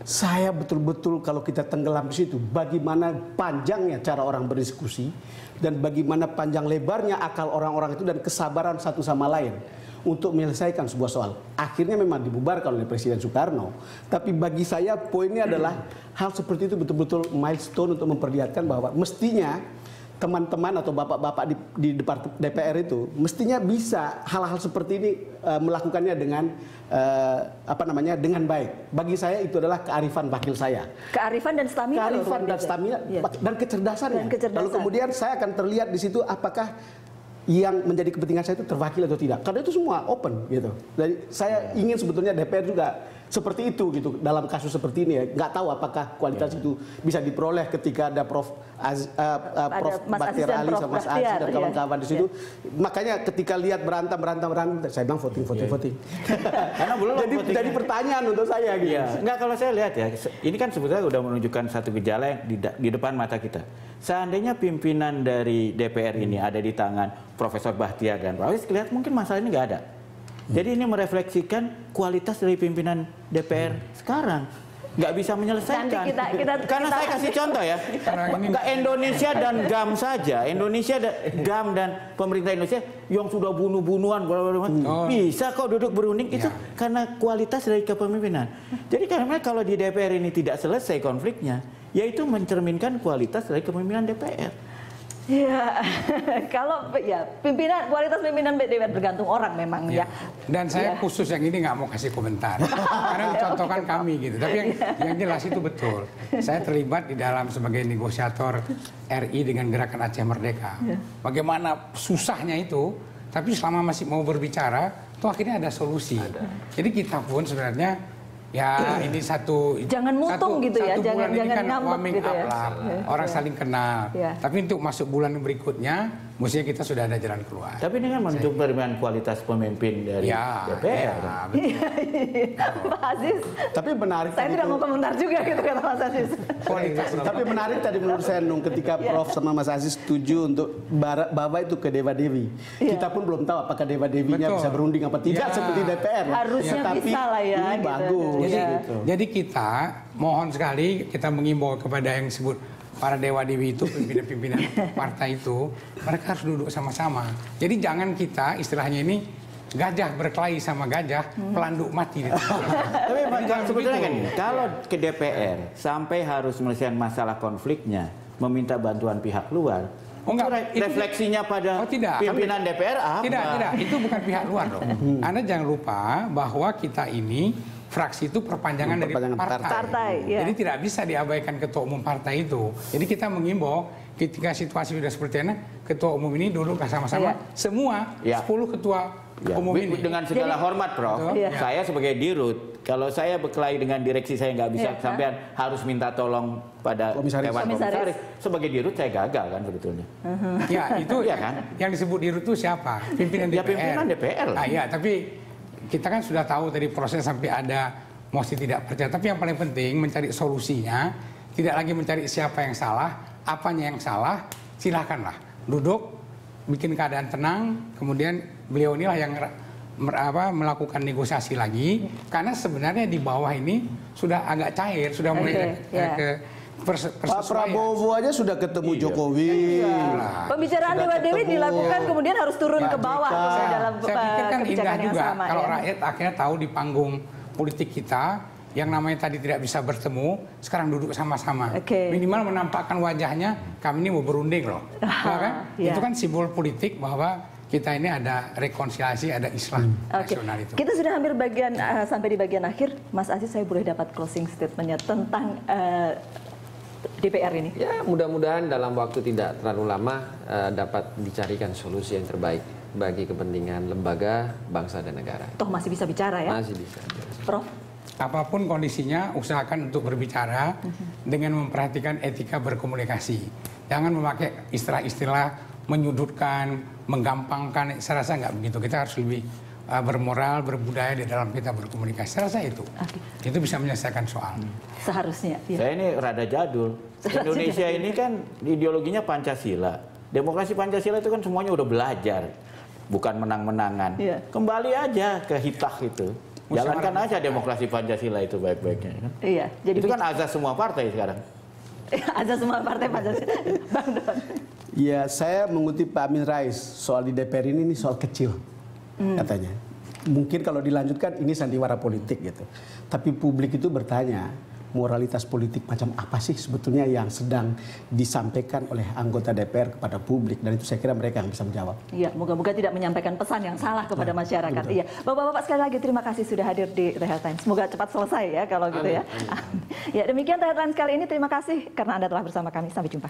Saya betul-betul kalau kita tenggelam di situ, bagaimana panjangnya cara orang berdiskusi dan bagaimana panjang lebarnya akal orang-orang itu dan kesabaran satu sama lain untuk menyelesaikan sebuah soal. Akhirnya memang dibubarkan oleh Presiden Soekarno. Tapi bagi saya poinnya adalah hal seperti itu betul-betul milestone untuk memperlihatkan bahwa mestinya teman-teman atau bapak-bapak di DPR itu mestinya bisa hal-hal seperti ini melakukannya dengan dengan baik. Bagi saya itu adalah kearifan wakil saya. Kearifan dan stamina. Kearifan dan stamina dan kecerdasannya. Lalu kemudian saya akan terlihat di situ apakah yang menjadi kepentingan saya itu terwakili atau tidak. Karena itu semua open gitu. Jadi saya ingin sebetulnya DPR juga seperti itu gitu dalam kasus seperti ini ya. Nggak tahu apakah kualitas itu bisa diperoleh ketika ada Prof Bahtiar Ali sama Mas Aziz dan kawan-kawan di situ. Makanya ketika lihat berantem, saya bilang voting. Karena belum jadi pertanyaan untuk saya gitu. Nggak, kalau saya lihat ya, ini kan sebetulnya udah menunjukkan satu gejala yang di depan mata kita. Seandainya pimpinan dari DPR ini ada di tangan Profesor Bahtiar dan Pak Aziz, kelihatan mungkin masalah ini nggak ada. Jadi ini merefleksikan kualitas dari pimpinan DPR sekarang. Nggak bisa menyelesaikan. Karena saya kasih contoh ya. Nggak Indonesia dan GAM saja. GAM dan pemerintah Indonesia yang sudah bunuh-bunuhan. Bisa kok duduk berunding. Itu karena kualitas dari kepemimpinan. Jadi karena kalau di DPR ini tidak selesai konfliknya, yaitu mencerminkan kualitas dari kepemimpinan DPR. Ya, kalau ya kualitas pimpinan DPR bergantung orang memang ya. Dan saya khusus yang ini nggak mau kasih komentar, karena contohkan kami gitu. Tapi yang jelas itu betul. Saya terlibat di dalam sebagai negosiator RI dengan Gerakan Aceh Merdeka. Bagaimana susahnya itu, tapi selama masih mau berbicara, tuh akhirnya ada solusi. Jadi kita pun sebenarnya ya ini jangan mutung gitu ya, jangan kan ngambek gitu ya. Orang saling kenal. Tapi untuk masuk bulan berikutnya, mestinya kita sudah ada jalan keluar. Tapi ini kan menunjukkan perbedaan kualitas pemimpin dari DPR. Pak Aziz. Tapi menarik. Saya tidak mau komentar juga gitu kata Mas Aziz. Tapi menarik tadi menurut saya Nung, ketika Prof sama Mas Aziz setuju untuk bawa itu ke Dewa Dewi. Kita pun belum tahu apakah Dewa Dewinya bisa berunding apa tidak seperti DPR. Harusnya bisa lah ya. Ini bagus. Jadi kita mohon sekali kita mengimbau kepada yang disebut para Dewa Dewi itu, pimpinan-pimpinan partai itu, mereka harus duduk sama-sama. Jadi jangan kita istilahnya ini gajah berkelahi sama gajah, pelanduk mati. Tapi sebetulnya kan kalau ke DPR sampai harus menyelesaikan masalah konfliknya, meminta bantuan pihak luar, refleksinya pada pimpinan DPR apa? Tidak, itu bukan pihak luar dong. Anda jangan lupa bahwa kita ini fraksi itu perpanjangan dari partai. Jadi tidak bisa diabaikan ketua umum partai itu. Jadi kita mengimbau ketika situasi sudah seperti ini, ketua umum ini duduk sama-sama semua 10 ketua umum ini. Dengan segala hormat, Prof. Saya sebagai dirut, kalau saya berkelahi dengan direksi saya nggak bisa sampean harus minta tolong pada Dewan Komisaris. Sebagai dirut saya gagal kan sebetulnya. Ya itu kan yang disebut dirut itu siapa? Pimpinan DPR. Ya pimpinan DPR lah. Ya tapi kita kan sudah tahu tadi proses sampai ada mosi tidak percaya. Tapi yang paling penting mencari solusinya, tidak lagi mencari siapa yang salah, apanya yang salah, silakanlah duduk, bikin keadaan tenang, kemudian beliau inilah yang melakukan negosiasi lagi, karena sebenarnya di bawah ini sudah agak cair, sudah mulai ke Pak Prabowo aja sudah ketemu Jokowi. Pembicaraan Dewa Dewi dilakukan kemudian harus turun ke bawah dalam saya pikir kan indah juga sama, kalau rakyat akhirnya tahu di panggung politik kita yang namanya tadi tidak bisa bertemu, sekarang duduk sama-sama. Minimal menampakkan wajahnya, kami ini mau berunding loh. Kan? Itu kan simbol politik bahwa kita ini ada rekonsiliasi, ada Islam nasional itu. Kita sudah hampir sampai di bagian akhir. Mas Aziz, saya boleh dapat closing statement-nya tentang DPR ini? Ya, mudah-mudahan dalam waktu tidak terlalu lama dapat dicarikan solusi yang terbaik bagi kepentingan lembaga, bangsa dan negara. Toh masih bisa bicara ya? Masih bisa. Prof? Apapun kondisinya, usahakan untuk berbicara dengan memperhatikan etika berkomunikasi. Jangan memakai istilah-istilah menyudutkan, menggampangkan. Saya rasa nggak begitu. Kita harus lebih bermoral, berbudaya di dalam kita berkomunikasi. Saya rasa itu. Itu bisa menyelesaikan soal. Seharusnya. Saya ini rada jadul. Indonesia ini kan ideologinya Pancasila. Demokrasi Pancasila itu kan semuanya udah belajar. Bukan menang-menangan. Kembali aja ke hitah itu. Jalankan aja demokrasi Pancasila itu baik-baiknya. Kan? Jadi itu kan azas semua partai sekarang. Azas semua partai Pancasila. Bang Don. Ya, saya mengutip Pak Amin Rais, soal di DPR ini soal kecil. Katanya. Mungkin kalau dilanjutkan ini sandiwara politik gitu. Tapi publik itu bertanya, moralitas politik macam apa sih sebetulnya yang sedang disampaikan oleh anggota DPR kepada publik, dan itu saya kira mereka yang bisa menjawab. Iya, moga-moga tidak menyampaikan pesan yang salah kepada masyarakat. Iya, Bapak-bapak sekali lagi terima kasih sudah hadir di The Headlines. Semoga cepat selesai ya kalau gitu ya. Ya, demikian The Headlines kali ini. Terima kasih karena Anda telah bersama kami. Sampai jumpa.